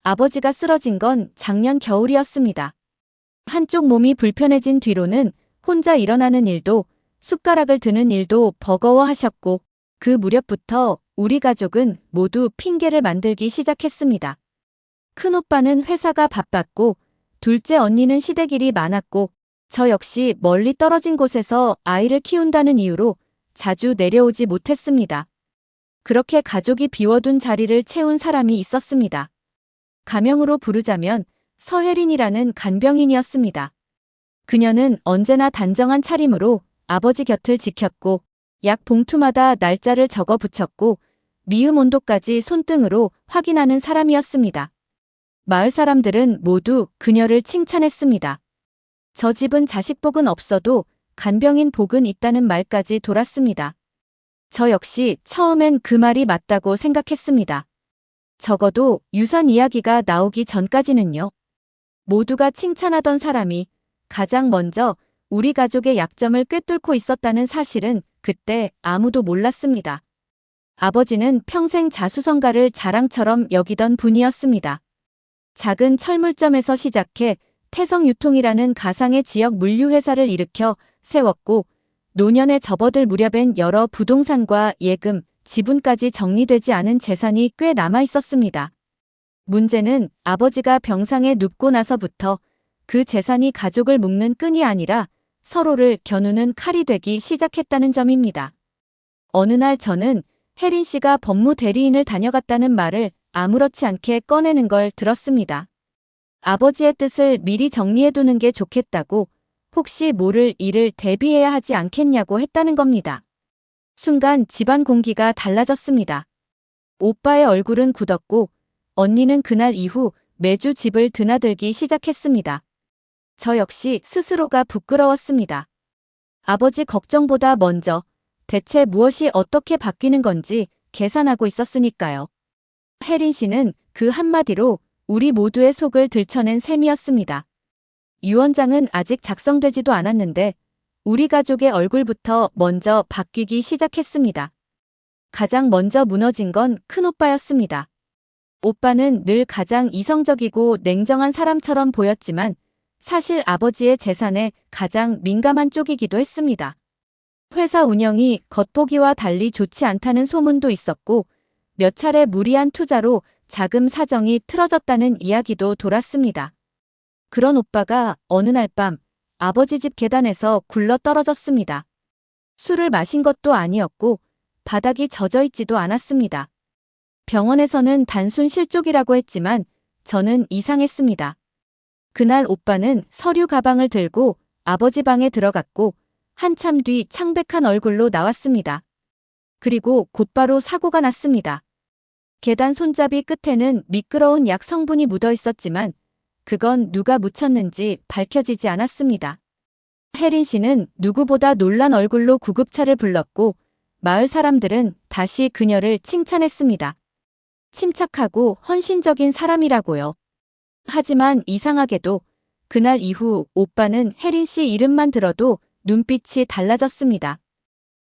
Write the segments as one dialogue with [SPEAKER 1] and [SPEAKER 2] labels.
[SPEAKER 1] 아버지가 쓰러진 건 작년 겨울이었습니다. 한쪽 몸이 불편해진 뒤로는 혼자 일어나는 일도 숟가락을 드는 일도 버거워하셨고 그 무렵부터 우리 가족은 모두 핑계를 만들기 시작했습니다. 큰오빠는 회사가 바빴고 둘째 언니는 시댁 일이 많았고 저 역시 멀리 떨어진 곳에서 아이를 키운다는 이유로 자주 내려오지 못했습니다. 그렇게 가족이 비워둔 자리를 채운 사람이 있었습니다. 가명으로 부르자면 서혜린이라는 간병인이었습니다. 그녀는 언제나 단정한 차림으로 아버지 곁을 지켰고 약 봉투마다 날짜를 적어 붙였고 미음 온도까지 손등으로 확인하는 사람이었습니다. 마을 사람들은 모두 그녀를 칭찬했습니다. 저 집은 자식복은 없어도 간병인 복은 있다는 말까지 돌았습니다. 저 역시 처음엔 그 말이 맞다고 생각했습니다. 적어도 유산 이야기가 나오기 전까지는요. 모두가 칭찬하던 사람이 가장 먼저 우리 가족의 약점을 꿰뚫고 있었다는 사실은 그때 아무도 몰랐습니다. 아버지는 평생 자수성가를 자랑처럼 여기던 분이었습니다. 작은 철물점에서 시작해 태성유통이라는 가상의 지역 물류회사를 일으켜 세웠고 노년에 접어들 무렵엔 여러 부동산과 예금, 지분까지 정리되지 않은 재산이 꽤 남아 있었습니다. 문제는 아버지가 병상에 눕고 나서부터 그 재산이 가족을 묶는 끈이 아니라 서로를 겨누는 칼이 되기 시작했다는 점입니다. 어느 날 저는 혜린 씨가 법무 대리인을 다녀갔다는 말을 아무렇지 않게 꺼내는 걸 들었습니다. 아버지의 뜻을 미리 정리해두는 게 좋겠다고 혹시 모를 일을 대비해야 하지 않겠냐고 했다는 겁니다. 순간 집안 공기가 달라졌습니다. 오빠의 얼굴은 굳었고 언니는 그날 이후 매주 집을 드나들기 시작했습니다. 저 역시 스스로가 부끄러웠습니다. 아버지 걱정보다 먼저 대체 무엇이 어떻게 바뀌는 건지 계산하고 있었으니까요. 혜린 씨는 그 한마디로 우리 모두의 속을 들춰낸 셈이었습니다. 유언장은 아직 작성되지도 않았는데 우리 가족의 얼굴부터 먼저 바뀌기 시작했습니다. 가장 먼저 무너진 건 큰오빠였습니다. 오빠는 늘 가장 이성적이고 냉정한 사람처럼 보였지만 사실 아버지의 재산에 가장 민감한 쪽이기도 했습니다. 회사 운영이 겉보기와 달리 좋지 않다는 소문도 있었고 몇 차례 무리한 투자로 자금 사정이 틀어졌다는 이야기도 돌았습니다. 그런 오빠가 어느 날 밤 아버지 집 계단에서 굴러 떨어졌습니다. 술을 마신 것도 아니었고 바닥이 젖어 있지도 않았습니다. 병원에서는 단순 실족이라고 했지만 저는 이상했습니다. 그날 오빠는 서류 가방을 들고 아버지 방에 들어갔고 한참 뒤 창백한 얼굴로 나왔습니다. 그리고 곧바로 사고가 났습니다. 계단 손잡이 끝에는 미끄러운 약 성분이 묻어 있었지만 그건 누가 묻혔는지 밝혀지지 않았습니다. 혜린 씨는 누구보다 놀란 얼굴로 구급차를 불렀고 마을 사람들은 다시 그녀를 칭찬했습니다. 침착하고 헌신적인 사람이라고요. 하지만 이상하게도 그날 이후 오빠는 혜린 씨 이름만 들어도 눈빛이 달라졌습니다.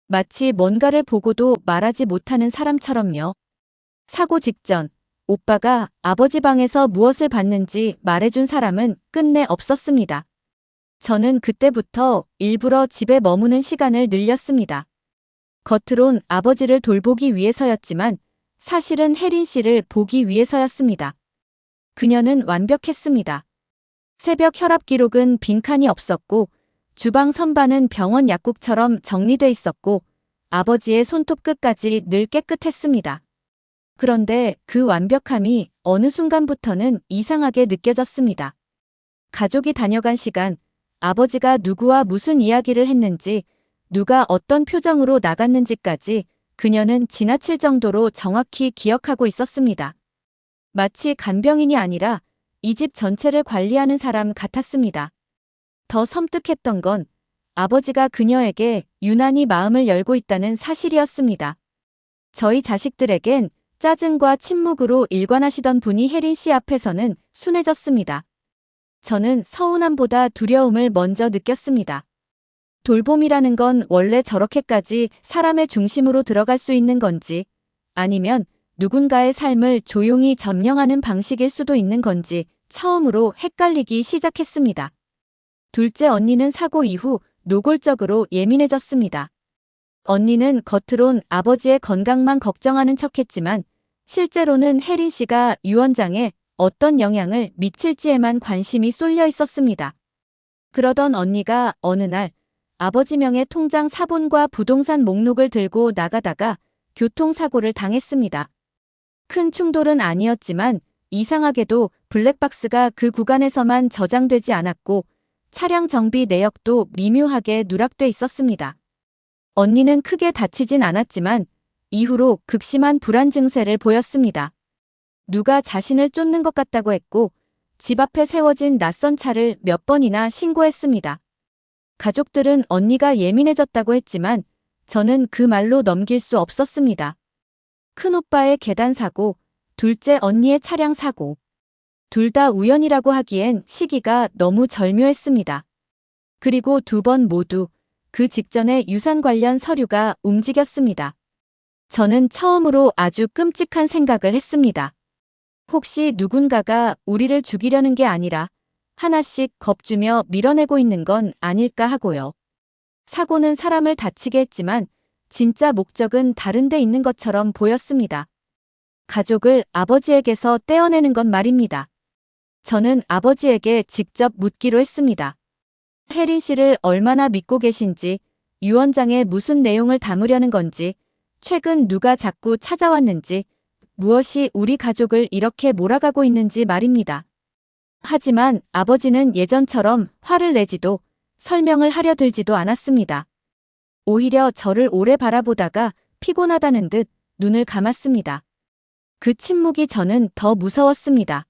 [SPEAKER 1] 마치 뭔가를 보고도 말하지 못하는 사람처럼요. 사고 직전 오빠가 아버지 방에서 무엇을 봤는지 말해준 사람은 끝내 없었습니다. 저는 그때부터 일부러 집에 머무는 시간을 늘렸습니다. 겉으론 아버지를 돌보기 위해서였지만 사실은 혜린 씨를 보기 위해서였습니다. 그녀는 완벽했습니다. 새벽 혈압 기록은 빈칸이 없었고 주방 선반은 병원 약국처럼 정리돼 있었고 아버지의 손톱 끝까지 늘 깨끗했습니다. 그런데 그 완벽함이 어느 순간부터는 이상하게 느껴졌습니다. 가족이 다녀간 시간, 아버지가 누구와 무슨 이야기를 했는지, 누가 어떤 표정으로 나갔는지까지 그녀는 지나칠 정도로 정확히 기억하고 있었습니다. 마치 간병인이 아니라 이 집 전체를 관리하는 사람 같았습니다. 더 섬뜩했던 건 아버지가 그녀에게 유난히 마음을 열고 있다는 사실이었습니다. 저희 자식들에겐 짜증과 침묵으로 일관하시던 분이 혜린 씨 앞에서는 순해졌습니다. 저는 서운함보다 두려움을 먼저 느꼈습니다. 돌봄이라는 건 원래 저렇게까지 사람의 중심으로 들어갈 수 있는 건지, 아니면 누군가의 삶을 조용히 점령하는 방식일 수도 있는 건지 처음으로 헷갈리기 시작했습니다. 둘째 언니는 사고 이후 노골적으로 예민해졌습니다. 언니는 겉으론 아버지의 건강만 걱정하는 척했지만 실제로는 혜린 씨가 유언장에 어떤 영향을 미칠지에만 관심이 쏠려 있었습니다. 그러던 언니가 어느 날 아버지 명의 통장 사본과 부동산 목록을 들고 나가다가 교통사고를 당했습니다. 큰 충돌은 아니었지만 이상하게도 블랙박스가 그 구간에서만 저장되지 않았고 차량 정비 내역도 미묘하게 누락돼 있었습니다. 언니는 크게 다치진 않았지만 이후로 극심한 불안 증세를 보였습니다. 누가 자신을 쫓는 것 같다고 했고 집 앞에 세워진 낯선 차를 몇 번이나 신고했습니다. 가족들은 언니가 예민해졌다고 했지만 저는 그 말로 넘길 수 없었습니다. 큰오빠의 계단 사고, 둘째 언니의 차량 사고. 둘 다 우연이라고 하기엔 시기가 너무 절묘했습니다. 그리고 두 번 모두 그 직전에 유산 관련 서류가 움직였습니다. 저는 처음으로 아주 끔찍한 생각을 했습니다. 혹시 누군가가 우리를 죽이려는 게 아니라 하나씩 겁주며 밀어내고 있는 건 아닐까 하고요. 사고는 사람을 다치게 했지만 진짜 목적은 다른 데 있는 것처럼 보였습니다. 가족을 아버지에게서 떼어내는 건 말입니다. 저는 아버지에게 직접 묻기로 했습니다. 혜린 씨를 얼마나 믿고 계신지, 유언장에 무슨 내용을 담으려는 건지, 최근 누가 자꾸 찾아왔는지, 무엇이 우리 가족을 이렇게 몰아가고 있는지 말입니다. 하지만 아버지는 예전처럼 화를 내지도 설명을 하려 들지도 않았습니다. 오히려 저를 오래 바라보다가 피곤하다는 듯 눈을 감았습니다. 그 침묵이 저는 더 무서웠습니다.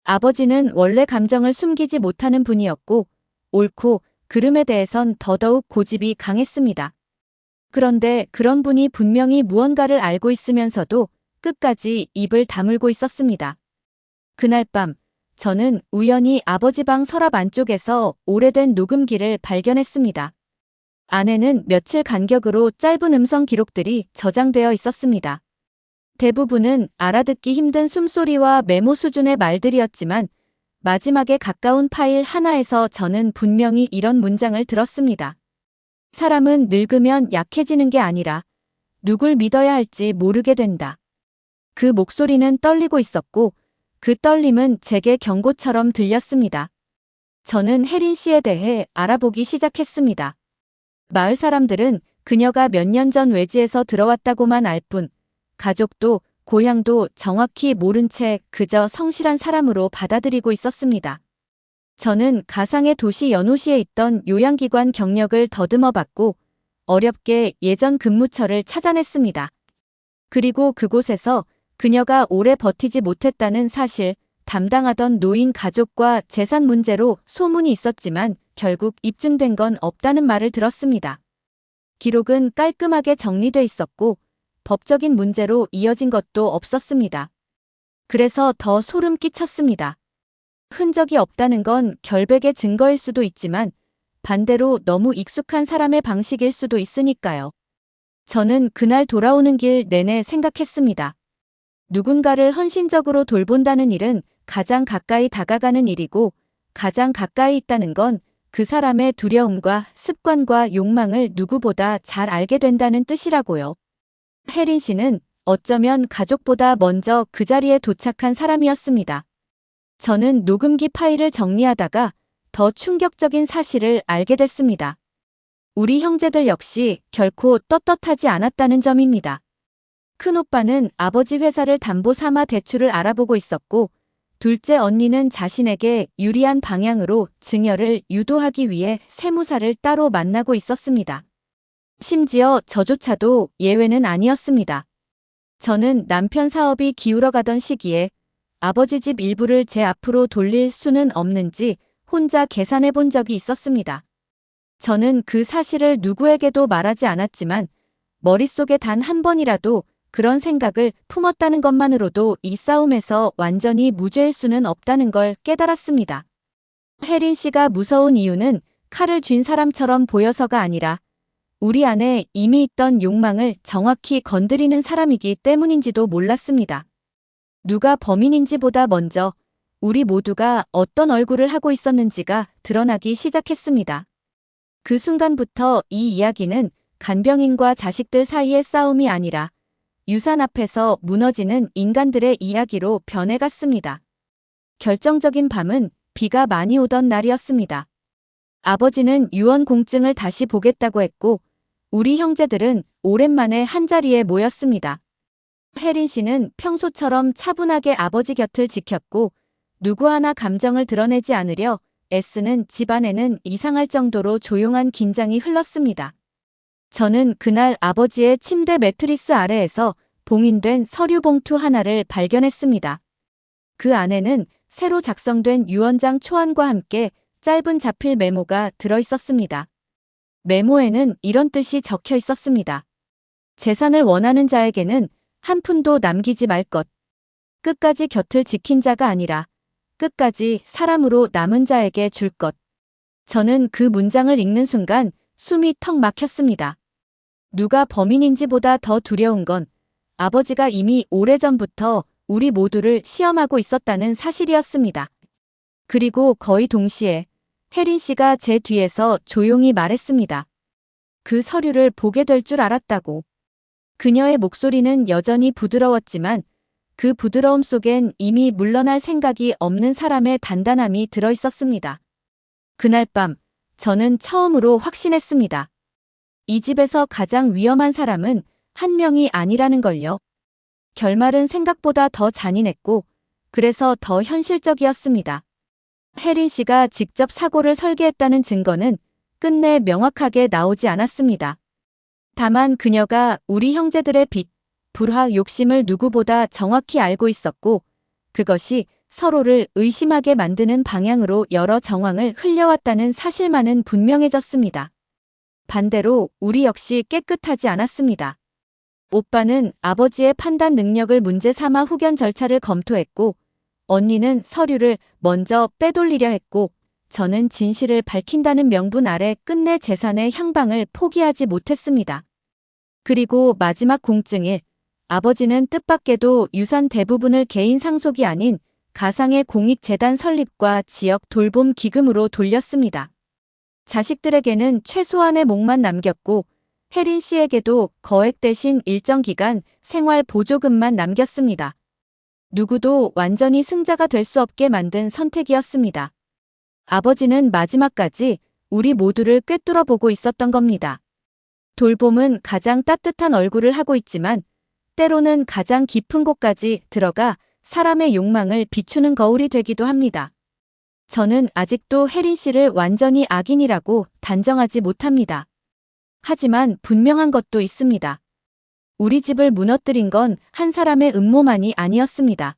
[SPEAKER 1] 아버지는 원래 감정을 숨기지 못하는 분이었고 옳고 그름에 대해선 더더욱 고집이 강했습니다. 그런데 그런 분이 분명히 무언가를 알고 있으면서도 끝까지 입을 다물고 있었습니다. 그날 밤 저는 우연히 아버지 방 서랍 안쪽에서 오래된 녹음기를 발견했습니다. 안에는 며칠 간격으로 짧은 음성 기록들이 저장되어 있었습니다. 대부분은 알아듣기 힘든 숨소리와 메모 수준의 말들이었지만 마지막에 가까운 파일 하나에서 저는 분명히 이런 문장을 들었습니다. 사람은 늙으면 약해지는 게 아니라 누굴 믿어야 할지 모르게 된다. 그 목소리는 떨리고 있었고 그 떨림은 제게 경고처럼 들렸습니다. 저는 혜린 씨에 대해 알아보기 시작했습니다. 마을 사람들은 그녀가 몇 년 전 외지에서 들어왔다고만 알 뿐, 가족도 고향도 정확히 모른 채 그저 성실한 사람으로 받아들이고 있었습니다. 저는 가상의 도시 연호시에 있던 요양기관 경력을 더듬어 봤고 어렵게 예전 근무처를 찾아냈습니다. 그리고 그곳에서 그녀가 오래 버티지 못했다는 사실, 담당하던 노인 가족과 재산 문제로 소문이 있었지만 결국 입증된 건 없다는 말을 들었습니다. 기록은 깔끔하게 정리돼 있었고 법적인 문제로 이어진 것도 없었습니다. 그래서 더 소름 끼쳤습니다. 흔적이 없다는 건 결백의 증거일 수도 있지만 반대로 너무 익숙한 사람의 방식일 수도 있으니까요. 저는 그날 돌아오는 길 내내 생각했습니다. 누군가를 헌신적으로 돌본다는 일은 가장 가까이 다가가는 일이고 가장 가까이 있다는 건 그 사람의 두려움과 습관과 욕망을 누구보다 잘 알게 된다는 뜻이라고요. 혜린 씨는 어쩌면 가족보다 먼저 그 자리에 도착한 사람이었습니다. 저는 녹음기 파일을 정리하다가 더 충격적인 사실을 알게 됐습니다. 우리 형제들 역시 결코 떳떳하지 않았다는 점입니다. 큰오빠는 아버지 회사를 담보 삼아 대출을 알아보고 있었고 둘째 언니는 자신에게 유리한 방향으로 증여를 유도하기 위해 세무사를 따로 만나고 있었습니다. 심지어 저조차도 예외는 아니었습니다. 저는 남편 사업이 기울어가던 시기에 아버지 집 일부를 제 앞으로 돌릴 수는 없는지 혼자 계산해 본 적이 있었습니다. 저는 그 사실을 누구에게도 말하지 않았지만 머릿속에 단 한 번이라도 그런 생각을 품었다는 것만으로도 이 싸움에서 완전히 무죄일 수는 없다는 걸 깨달았습니다. 혜린 씨가 무서운 이유는 칼을 쥔 사람처럼 보여서가 아니라 우리 안에 이미 있던 욕망을 정확히 건드리는 사람이기 때문인지도 몰랐습니다. 누가 범인인지보다 먼저 우리 모두가 어떤 얼굴을 하고 있었는지가 드러나기 시작했습니다. 그 순간부터 이 이야기는 간병인과 자식들 사이의 싸움이 아니라 유산 앞에서 무너지는 인간들의 이야기로 변해갔습니다. 결정적인 밤은 비가 많이 오던 날이었습니다. 아버지는 유언공증을 다시 보겠다고 했고 우리 형제들은 오랜만에 한자리에 모였습니다. 혜린 씨는 평소처럼 차분하게 아버지 곁을 지켰고 누구 하나 감정을 드러내지 않으려 애쓰는 집안에는 이상할 정도로 조용한 긴장이 흘렀습니다. 저는 그날 아버지의 침대 매트리스 아래에서 봉인된 서류 봉투 하나를 발견했습니다. 그 안에는 새로 작성된 유언장 초안과 함께 짧은 자필 메모가 들어있었습니다. 메모에는 이런 뜻이 적혀 있었습니다. 재산을 원하는 자에게는 한 푼도 남기지 말 것. 끝까지 곁을 지킨 자가 아니라 끝까지 사람으로 남은 자에게 줄 것. 저는 그 문장을 읽는 순간 숨이 턱 막혔습니다. 누가 범인인지보다 더 두려운 건 아버지가 이미 오래전부터 우리 모두를 시험하고 있었다는 사실이었습니다. 그리고 거의 동시에 혜린 씨가 제 뒤에서 조용히 말했습니다. 그 서류를 보게 될 줄 알았다고. 그녀의 목소리는 여전히 부드러웠지만 그 부드러움 속엔 이미 물러날 생각이 없는 사람의 단단함이 들어있었습니다. 그날 밤 저는 처음으로 확신했습니다. 이 집에서 가장 위험한 사람은 한 명이 아니라는 걸요. 결말은 생각보다 더 잔인했고 그래서 더 현실적이었습니다. 혜린 씨가 직접 사고를 설계했다는 증거는 끝내 명확하게 나오지 않았습니다. 다만 그녀가 우리 형제들의 빚, 불화, 욕심을 누구보다 정확히 알고 있었고 그것이 서로를 의심하게 만드는 방향으로 여러 정황을 흘려왔다는 사실만은 분명해졌습니다. 반대로 우리 역시 깨끗하지 않았습니다. 오빠는 아버지의 판단 능력을 문제 삼아 후견 절차를 검토했고 언니는 서류를 먼저 빼돌리려 했고 저는 진실을 밝힌다는 명분 아래 끝내 재산의 향방을 포기하지 못했습니다. 그리고 마지막 공증일, 아버지는 뜻밖에도 유산 대부분을 개인 상속이 아닌 가상의 공익재단 설립과 지역 돌봄 기금으로 돌렸습니다. 자식들에게는 최소한의 몫만 남겼고 혜린 씨에게도 거액 대신 일정 기간 생활 보조금만 남겼습니다. 누구도 완전히 승자가 될 수 없게 만든 선택이었습니다. 아버지는 마지막까지 우리 모두를 꿰뚫어 보고 있었던 겁니다. 돌봄은 가장 따뜻한 얼굴을 하고 있지만 때로는 가장 깊은 곳까지 들어가 사람의 욕망을 비추는 거울이 되기도 합니다. 저는 아직도 혜린 씨를 완전히 악인이라고 단정하지 못합니다. 하지만 분명한 것도 있습니다. 우리 집을 무너뜨린 건 한 사람의 음모만이 아니었습니다.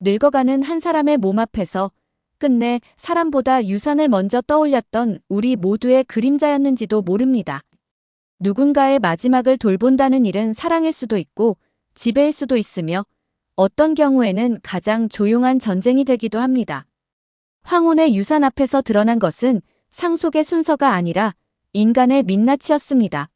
[SPEAKER 1] 늙어가는 한 사람의 몸 앞에서 끝내 사람보다 유산을 먼저 떠올렸던 우리 모두의 그림자였는지도 모릅니다. 누군가의 마지막을 돌본다는 일은 사랑일 수도 있고 지배일 수도 있으며 어떤 경우에는 가장 조용한 전쟁이 되기도 합니다. 황혼의 유산 앞에서 드러난 것은 상속의 순서가 아니라 인간의 민낯이었습니다.